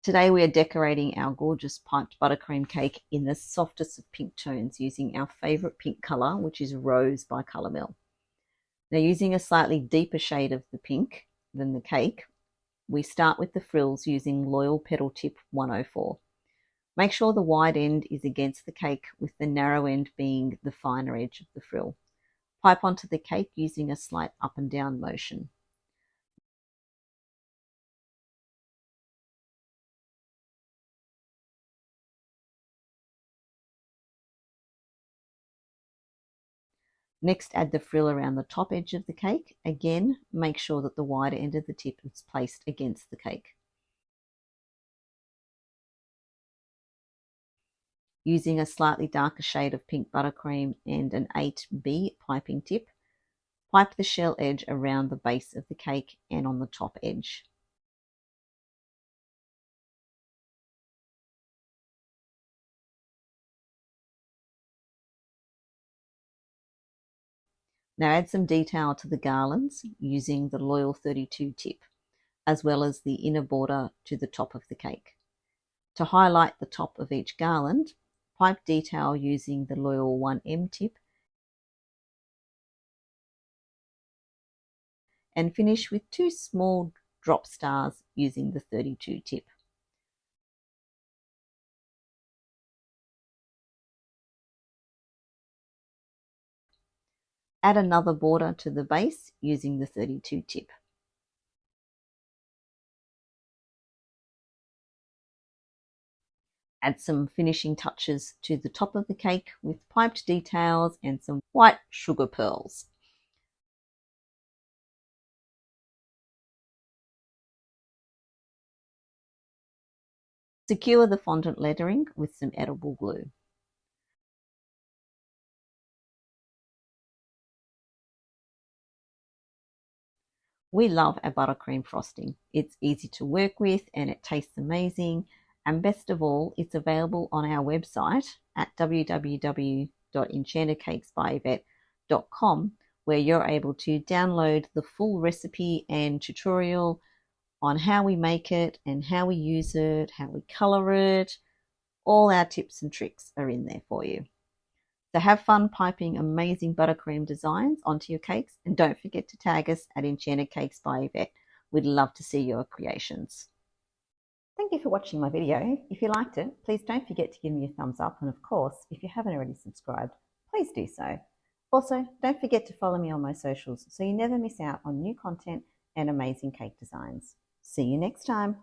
Today we are decorating our gorgeous piped buttercream cake in the softest of pink tones using our favourite pink colour, which is Rose by Colour Mill. Now, using a slightly deeper shade of the pink than the cake, we start with the frills using Loyal Petal Tip 104. Make sure the wide end is against the cake with the narrow end being the finer edge of the frill. Pipe onto the cake using a slight up and down motion. Next, add the frill around the top edge of the cake. Again, make sure that the wider end of the tip is placed against the cake. Using a slightly darker shade of pink buttercream and an 8B piping tip, pipe the shell edge around the base of the cake and on the top edge. Now add some detail to the garlands using the Loyal 32 tip, as well as the inner border to the top of the cake. To highlight the top of each garland, pipe detail using the Loyal 1M tip and finish with 2 small drop stars using the 32 tip. Add another border to the base using the 32 tip. Add some finishing touches to the top of the cake with piped details and some white sugar pearls. Secure the fondant lettering with some edible glue. We love our buttercream frosting. It's easy to work with and it tastes amazing. And best of all, it's available on our website at www.enchantedcakesbyyvette.com, where you're able to download the full recipe and tutorial on how we make it and how we use it, how we colour it. All our tips and tricks are in there for you. So have fun piping amazing buttercream designs onto your cakes, and don't forget to tag us at Enchanted Cakes by Yvette. We'd love to see your creations. Thank you for watching my video. If you liked it, please don't forget to give me a thumbs up, and of course, if you haven't already subscribed, please do so. Also, don't forget to follow me on my socials so you never miss out on new content and amazing cake designs. See you next time.